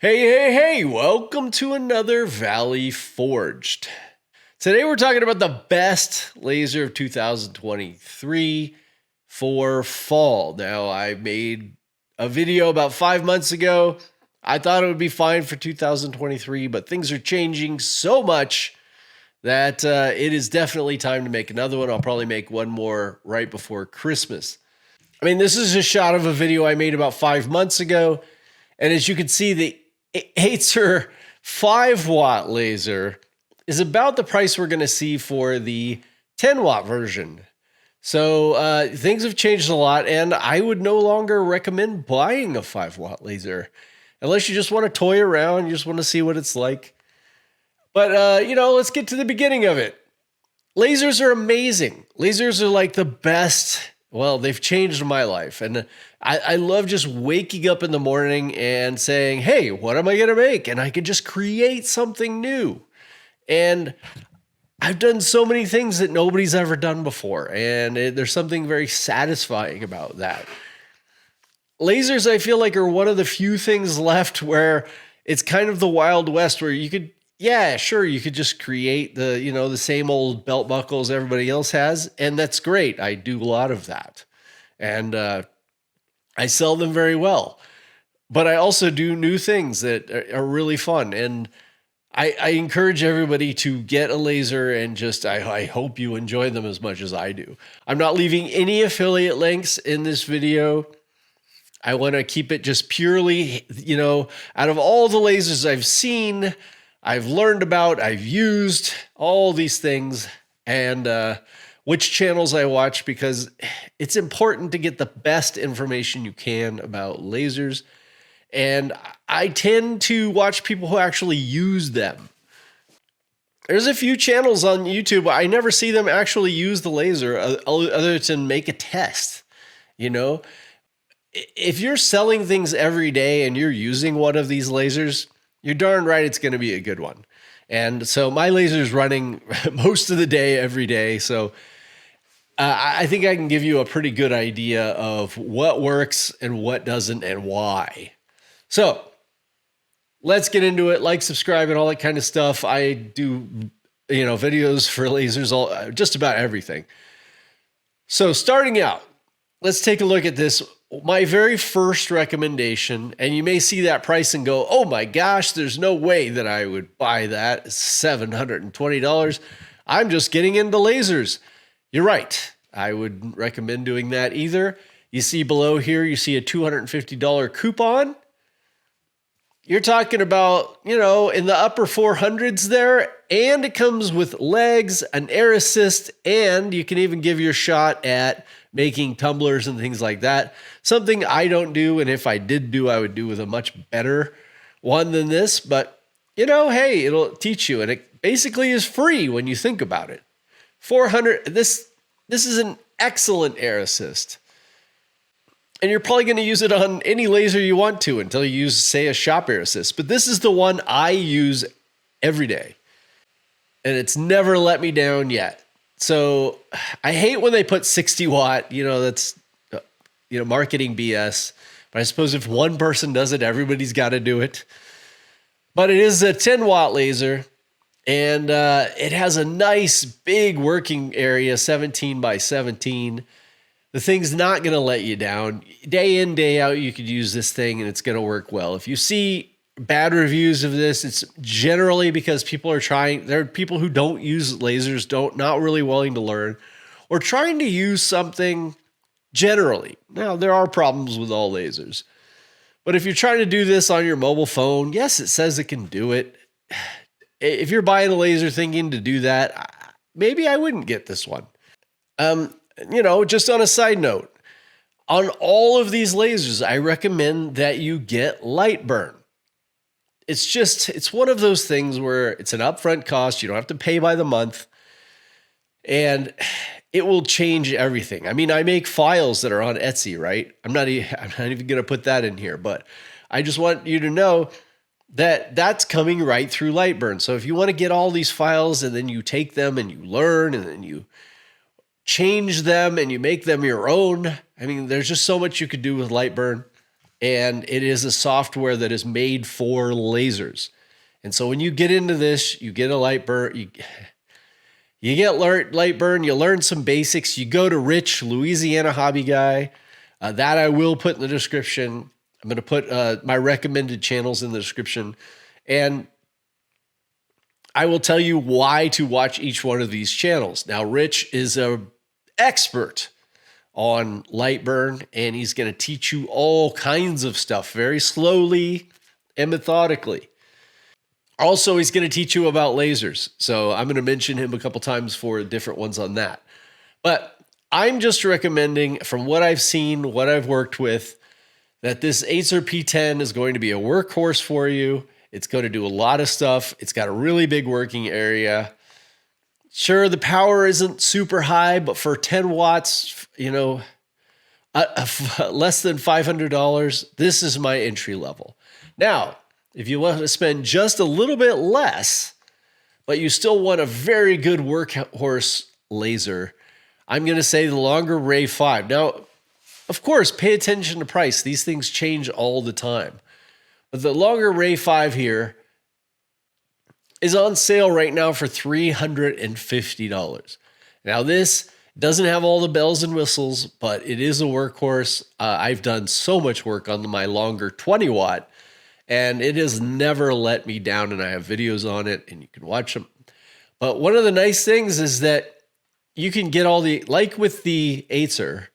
Hey, welcome to another Valley Forged. Today we're talking about the best laser of 2023 for fall. Now, I made a video about 5 months ago. I thought it would be fine for 2023, but things are changing so much that it is definitely time to make another one. I'll probably make one more right before Christmas. I mean, this is a shot of a video I made about 5 months ago. And as you can see, the Acer 5-watt laser is about the price we're going to see for the 10-watt version. So things have changed a lot, and I would no longer recommend buying a 5-watt laser unless you just want to toy around, you just want to see what it's like. But, let's get to the beginning of it. Lasers are amazing. Lasers are like the best. Well, they've changed my life. And I love just waking up in the morning and saying, hey, what am I going to make? And I can just create something new. And I've done so many things that nobody's ever done before. And there's something very satisfying about that. Lasers, I feel like, are one of the few things left where it's kind of the Wild West where you could, yeah, sure, you could just create the same old belt buckles everybody else has. And that's great. I do a lot of that. And I sell them very well. But I also do new things that are really fun. And I encourage everybody to get a laser and just, I hope you enjoy them as much as I do. I'm not leaving any affiliate links in this video. I want to keep it just purely, out of all the lasers I've seen, I've learned about, I've used all these things, and which channels I watch, because it's important to get the best information you can about lasers. And I tend to watch people who actually use them. There's a few channels on YouTube, I never see them actually use the laser other than make a test. If you're selling things every day and you're using one of these lasers, you're darn right it's going to be a good one. And so my laser is running most of the day, every day. So I think I can give you a pretty good idea of what works and what doesn't and why. So let's get into it. Like, subscribe, and all that kind of stuff. I do, videos for lasers, just about everything. So starting out, let's take a look at this. My very first recommendation, and you may see that price and go, oh my gosh, there's no way that I would buy that. It's $720. I'm just getting into lasers. You're right. I wouldn't recommend doing that either. You see below here, you see a $250 coupon. You're talking about, in the upper 400s there, and it comes with legs, an air assist, and you can even give your shot at making tumblers and things like that. Something I don't do, and if I did do, I would do with a much better one than this. But, hey, it'll teach you, and it basically is free when you think about it. 400. This is an excellent air assist. And you're probably going to use it on any laser you want to until you use, say, a shop air assist. But this is the one I use every day. And it's never let me down yet. So I hate when they put 60 watt, that's, marketing BS. But I suppose if one person does it, everybody's got to do it. But it is a 10 watt laser. And it has a nice big working area, 17 by 17. The thing's not going to let you down. Day in, day out, you could use this thing and it's going to work well. If you see bad reviews of this, it's generally because people are trying. There are people who don't use lasers, not really willing to learn, or trying to use something generally. Now, there are problems with all lasers. But if you're trying to do this on your mobile phone, yes, it says it can do it. If you're buying a laser thinking to do that, maybe I wouldn't get this one. Just on a side note, on all of these lasers, I recommend that you get light burn. It's one of those things where it's an upfront cost. You don't have to pay by the month, and it will change everything. I mean, I make files that are on Etsy, right? I'm not even going to put that in here, but I just want you to know that that's coming right through Lightburn. So if you want to get all these files and then you take them and you learn and then you change them and you make them your own. I mean, there's just so much you could do with Lightburn. and it is a software that is made for lasers. And so when you get into this, you get a light burn, you get light burn, you learn some basics, you go to Rich, Louisiana hobby guy. That I will put in the description. I'm going to put my recommended channels in the description. And I will tell you why to watch each one of these channels. Now, Rich is an expert on light burn, and he's going to teach you all kinds of stuff very slowly and methodically. Also, he's going to teach you about lasers. So I'm going to mention him a couple times for different ones on that. But I'm just recommending, from what I've seen, what I've worked with, that this Acer P10 is going to be a workhorse for you. It's going to do a lot of stuff. It's got a really big working area. Sure, the power isn't super high, but for 10 watts, less than $500, this is my entry level. Now, if you want to spend just a little bit less, but you still want a very good workhorse laser, I'm going to say the longer Ray 5. Now, of course, pay attention to price. These things change all the time. But the longer Ray 5 here is on sale right now for $350. Now, this doesn't have all the bells and whistles, but it is a workhorse. I've done so much work on my longer 20 watt, and it has never let me down, and I have videos on it, and you can watch them. But one of the nice things is that you can get all the, like with the Acer,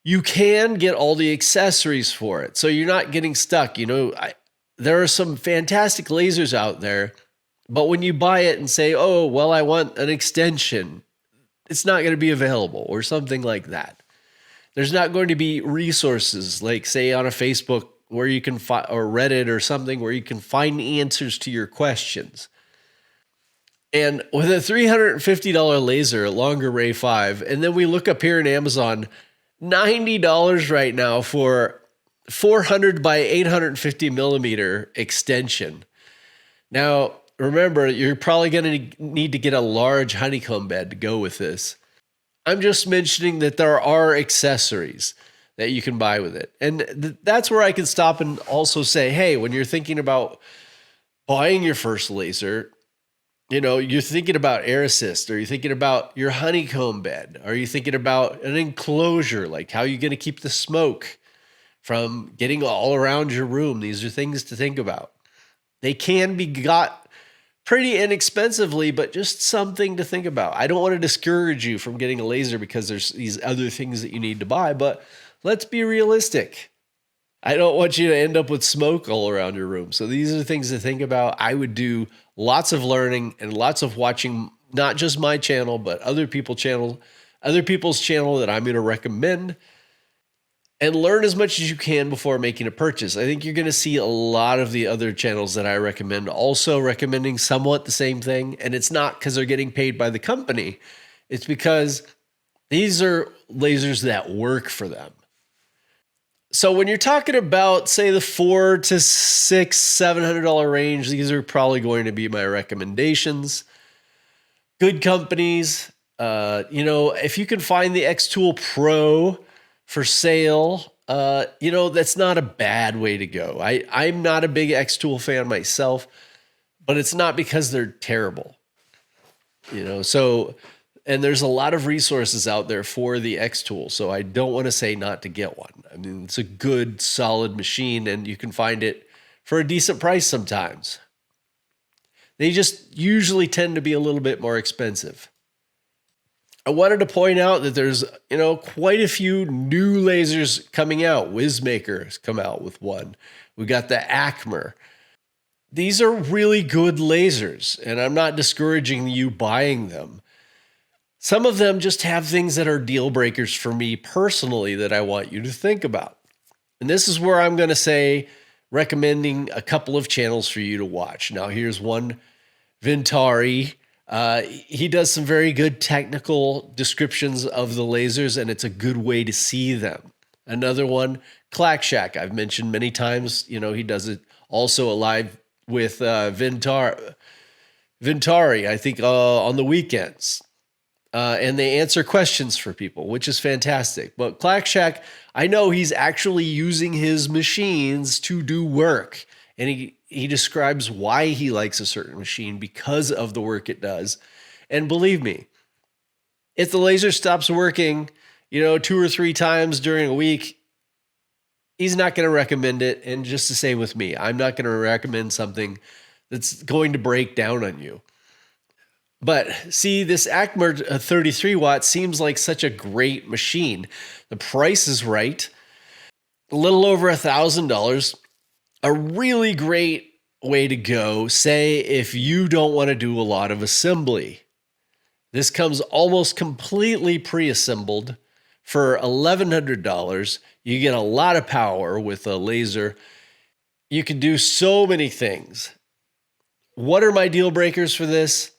you can get all the accessories for it. So you're not getting stuck. There are some fantastic lasers out there, but when you buy it and say, oh, well, I want an extension, it's not going to be available or something like that. There's not going to be resources like, say, on a Facebook where you can find, or Reddit or something where you can find answers to your questions. And with a $350 laser, longer Ray 5, and then we look up here in Amazon, $90 right now for 400 by 850 millimeter extension. Now, remember, you're probably going to need to get a large honeycomb bed to go with this. I'm just mentioning that there are accessories that you can buy with it. And that's where I can stop and also say, hey, when you're thinking about buying your first laser, you're thinking about air assist, or you're thinking about your honeycomb bed, or you're thinking about an enclosure, like how you're going to keep the smoke from getting all around your room. These are things to think about. They can be got pretty inexpensively, but just something to think about. I don't want to discourage you from getting a laser because there's these other things that you need to buy, but let's be realistic. I don't want you to end up with smoke all around your room. So these are things to think about. I would do lots of learning and lots of watching, not just my channel, but other people's channel that I'm going to recommend, and learn as much as you can before making a purchase. I think you're going to see a lot of the other channels that I recommend also recommending somewhat the same thing. And it's not because they're getting paid by the company. It's because these are lasers that work for them. So when you're talking about, say, the $400 to $700 range, these are probably going to be my recommendations. Good companies. If you can find the X-Tool Pro for sale, that's not a bad way to go. I'm not a big X-Tool fan myself, but it's not because they're terrible. And there's a lot of resources out there for the X-Tool, so I don't want to say not to get one. I mean, it's a good, solid machine, and you can find it for a decent price sometimes. They just usually tend to be a little bit more expensive. I wanted to point out that there's, quite a few new lasers coming out. Wizmaker has come out with one. We got the Acmer. These are really good lasers, and I'm not discouraging you buying them. Some of them just have things that are deal breakers for me personally that I want you to think about. And this is where I'm going to say, recommending a couple of channels for you to watch. Now, here's one, Ventari. He does some very good technical descriptions of the lasers, and it's a good way to see them. Another one, Clack Shack. I've mentioned many times, he does it also live with Ventari, I think, on the weekends. and they answer questions for people, which is fantastic. But Clack Shack, I know he's actually using his machines to do work. And he describes why he likes a certain machine because of the work it does. And believe me, if the laser stops working, 2 or 3 times during a week, he's not going to recommend it. And just the same with me, I'm not going to recommend something that's going to break down on you. But see, this Acme 33 watt seems like such a great machine. The price is right. A little over $1,000. A really great way to go, say, if you don't want to do a lot of assembly. This comes almost completely pre-assembled for $1,100. You get a lot of power with a laser. You can do so many things. What are my deal breakers for this?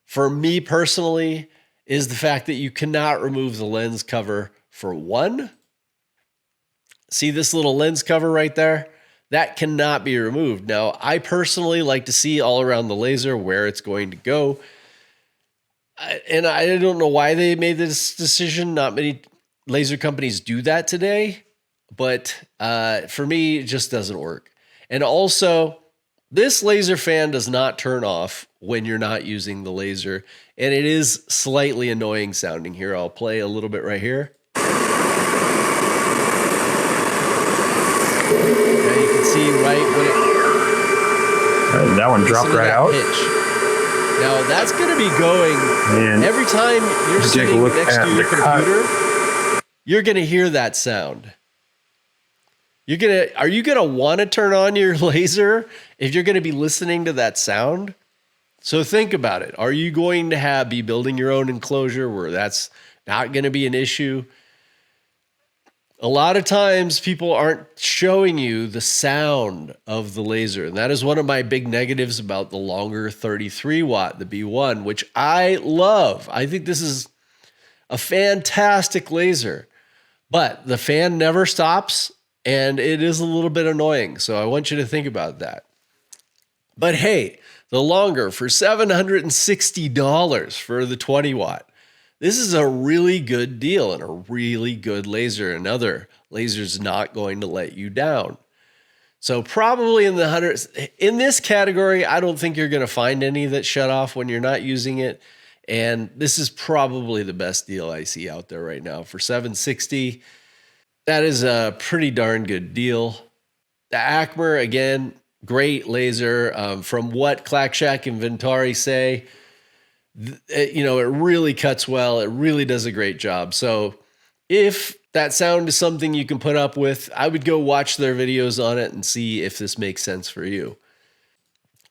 For me personally, is the fact that you cannot remove the lens cover for one. See this little lens cover right there? That cannot be removed. Now, I personally like to see all around the laser where it's going to go. And I don't know why they made this decision. Not many laser companies do that today. But for me, it just doesn't work. And also, this laser fan does not turn off when you're not using the laser. And it is slightly annoying sounding here. I'll play a little bit right here. Now you can see right when it... that one dropped right out. Pitch. Now that's going to be going every time you're sitting next to your computer. You're going to hear that sound. Are you going to want to turn on your laser if you're going to be listening to that sound? So think about it. Are you going to be building your own enclosure where that's not going to be an issue? A lot of times people aren't showing you the sound of the laser. And that is one of my big negatives about the longer 33 watt, the B1, which I love. I think this is a fantastic laser, but the fan never stops and it is a little bit annoying. So I want you to think about that. But hey, the longer for $760 for the 20 watt. This is a really good deal and a really good laser. Another laser's not going to let you down. So probably in the hundreds, in this category, I don't think you're going to find any that shut off when you're not using it. And this is probably the best deal I see out there right now for $760. That is a pretty darn good deal. The Acme, again, great laser. From what Clack Shack and Ventari say, it really cuts well. It really does a great job. So if that sound is something you can put up with, I would go watch their videos on it and see if this makes sense for you.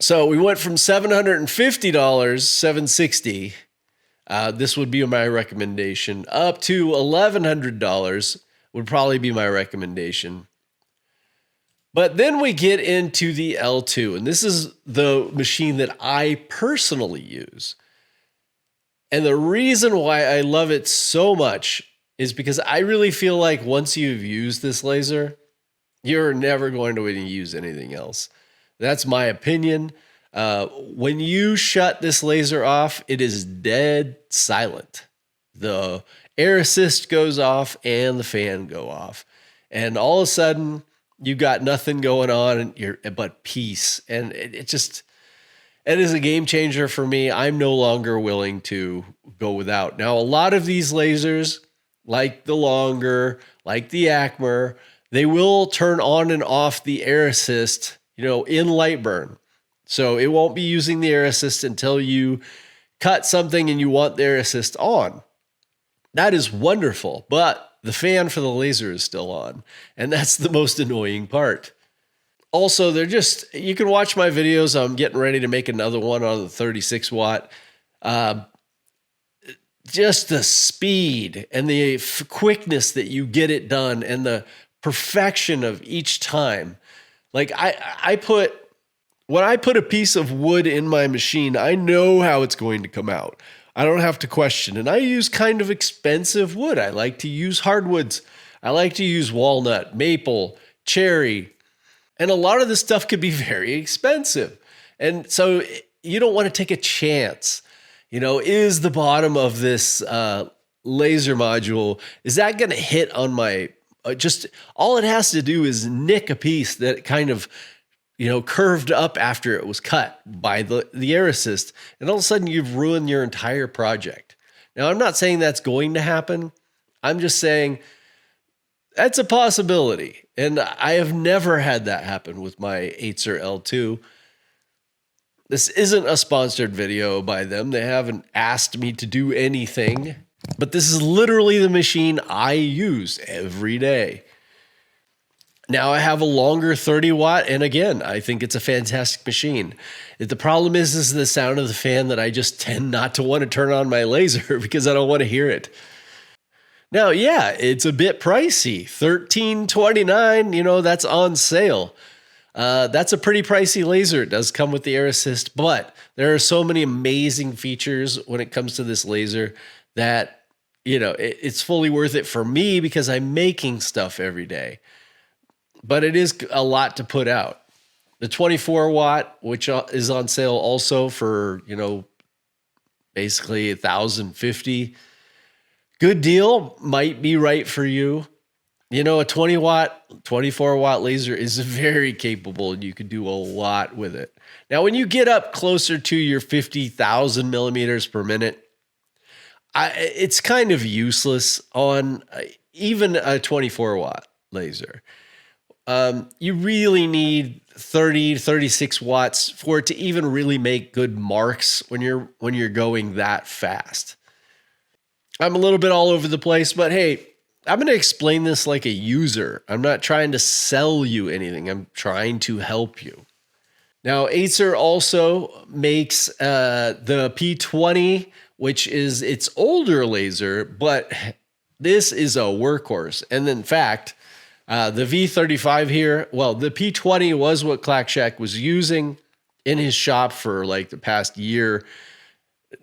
So we went from $750, $760. This would be my recommendation. Up to $1,100 would probably be my recommendation. But then we get into the L2, and this is the machine that I personally use. And the reason why I love it so much is because I really feel like once you've used this laser, you're never going to use anything else. That's my opinion. When you shut this laser off, it is dead silent. The air assist goes off and the fan go off. And all of a sudden, you got nothing going on but peace. And it is a game changer for me. I'm no longer willing to go without. Now, a lot of these lasers, like the longer, like the Acme, they will turn on and off the air assist, in light burn. So it won't be using the air assist until you cut something and you want the air assist on. That is wonderful, but the fan for the laser is still on. And that's the most annoying part. Also, you can watch my videos. I'm getting ready to make another one on the 36 watt. Just the speed and the quickness that you get it done and the perfection of each time. Like when I put a piece of wood in my machine, I know how it's going to come out. I don't have to question. And I use kind of expensive wood. I like to use hardwoods. I like to use walnut, maple, cherry. And a lot of this stuff could be very expensive. And so you don't want to take a chance. is the bottom of this laser module, is that going to hit on my, just all it has to do is nick a piece that kind of, curved up after it was cut by the air assist. And all of a sudden you've ruined your entire project. Now, I'm not saying that's going to happen. I'm just saying that's a possibility. And I have never had that happen with my Acer L2. This isn't a sponsored video by them. They haven't asked me to do anything, but this is literally the machine I use every day. Now I have a longer 30 watt, and again, I think it's a fantastic machine. The problem is the sound of the fan that I just tend not to want to turn on my laser because I don't want to hear it. Now, yeah, it's a bit pricey. $13.29, that's on sale. That's a pretty pricey laser. It does come with the air assist, but there are so many amazing features when it comes to this laser that, it's fully worth it for me because I'm making stuff every day. But it is a lot to put out. The 24 watt, which is on sale also for, basically $1,050. Good deal, might be right for you. A 20 watt, 24 watt laser is very capable and you can do a lot with it. Now, when you get up closer to your 50,000 millimeters per minute, it's kind of useless on even a 24 watt laser. You really need 30, 36 watts for it to even really make good marks when you're going that fast. I'm a little bit all over the place, but hey, I'm going to explain this like a user. I'm not trying to sell you anything. I'm trying to help you. Now, Acer also makes the P20, which is its older laser, but this is a workhorse. And in fact, the V35 here, well, the P20 was what Clack Shack was using in his shop for like the past year,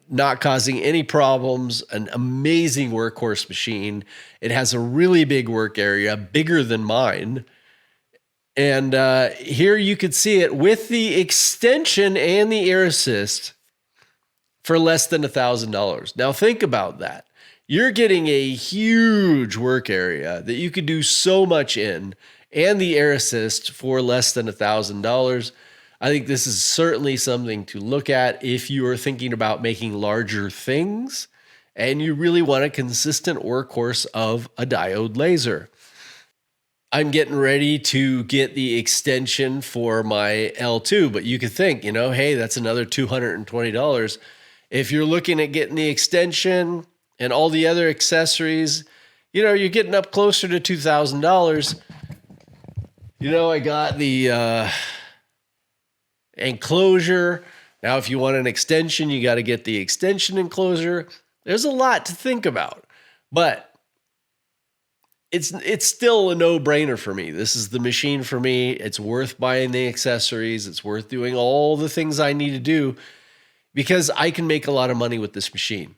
not causing any problems, an amazing workhorse machine. It has a really big work area, bigger than mine. And here you could see it with the extension and the air assist for less than $1,000. Now think about that. You're getting a huge work area that you could do so much in, and the air assist for less than $1,000. I think this is certainly something to look at if you are thinking about making larger things and you really want a consistent workhorse of a diode laser. I'm getting ready to get the extension for my L2, but you could think, hey, that's another $220. If you're looking at getting the extension and all the other accessories, you're getting up closer to $2,000. I got the enclosure. Now, if you want an extension, you got to get the extension enclosure. There's a lot to think about, but it's still a no-brainer for me. This is the machine for me. It's worth buying the accessories. It's worth doing all the things I need to do because I can make a lot of money with this machine.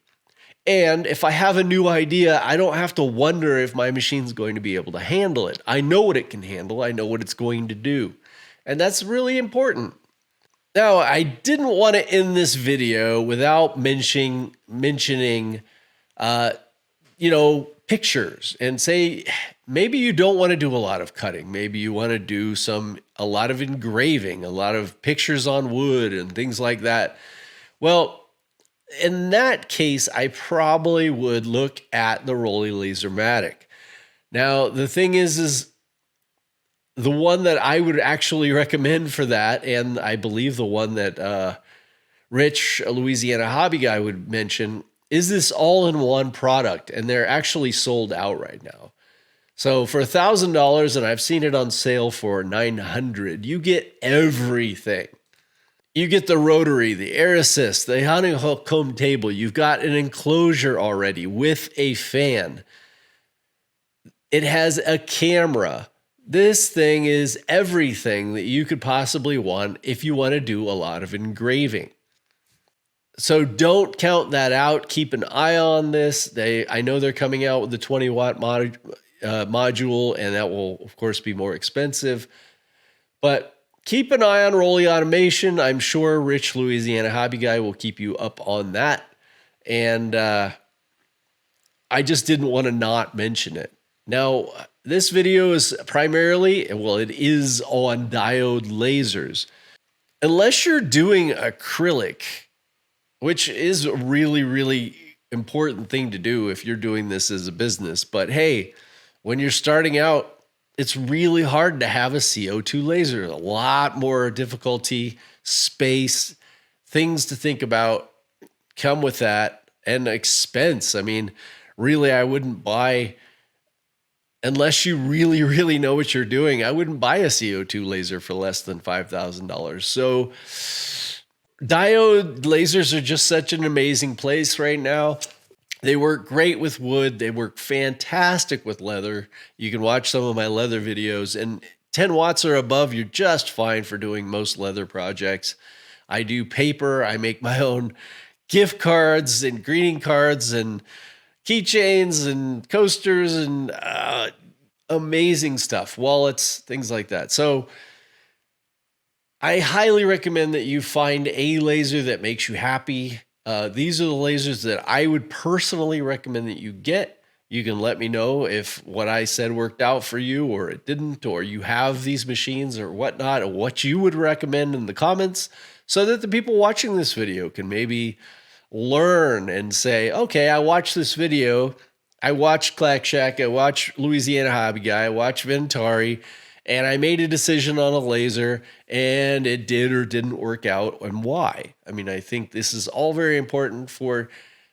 And if I have a new idea, I don't have to wonder if my machine's going to be able to handle it. I know what it can handle. I know what it's going to do. And that's really important. Now, I didn't want to end this video without mentioning pictures and say, maybe you don't want to do a lot of cutting. Maybe you want to do a lot of engraving, a lot of pictures on wood and things like that. Well, in that case, I probably would look at the Rolly Lasermatic. Now, the thing is the one that I would actually recommend for that, and I believe the one that Rich, a Louisiana hobby guy, would mention, is this all-in-one product, and they're actually sold out right now. So for $1,000, and I've seen it on sale for $900, you get everything. You get the rotary, the air assist, the honeycomb table. You've got an enclosure already with a fan. It has a camera. This thing is everything that you could possibly want if you want to do a lot of engraving. So don't count that out. Keep an eye on this. I know they're coming out with the 20 watt module, and that will, of course, be more expensive. But keep an eye on Rolly Automation. I'm sure Rich, Louisiana hobby guy, will keep you up on that. And I just didn't want to not mention it. Now, this video is primarily, well, it is on diode lasers. Unless you're doing acrylic, which is a really, really important thing to do if you're doing this as a business. But hey, when you're starting out, it's really hard to have a CO2 laser. A lot more difficulty, space, things to think about come with that, and expense. I mean, really, I wouldn't buy, unless you really, really know what you're doing, I wouldn't buy a CO2 laser for less than $5,000. So diode lasers are just such an amazing place right now. They work great with wood. They work fantastic with leather. You can watch some of my leather videos, and 10 watts or above, you're just fine for doing most leather projects. I do paper. I make my own gift cards and greeting cards and keychains and coasters and amazing stuff, wallets, things like that. So I highly recommend that you find a laser that makes you happy. These are the lasers that I would personally recommend that you get. You can let me know if what I said worked out for you or it didn't, or you have these machines or whatnot, or what you would recommend in the comments, so that the people watching this video can maybe learn and say, okay, I watched this video. I watched Clack Shack. I watched Louisiana Hobby Guy. I watched Ventari, and I made a decision on a laser, and it did or didn't work out, and why. I mean, I think this is all very important for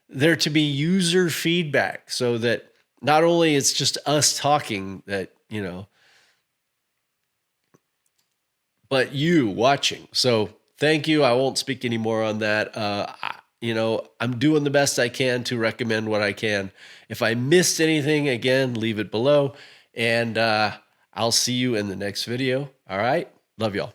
there to be user feedback, so that not only it's just us talking, that, you know, but you watching. So thank you. I won't speak anymore on that. You know, I'm doing the best I can to recommend what I can. If I missed anything, again, leave it below, and I'll see you in the next video. All right. Love y'all.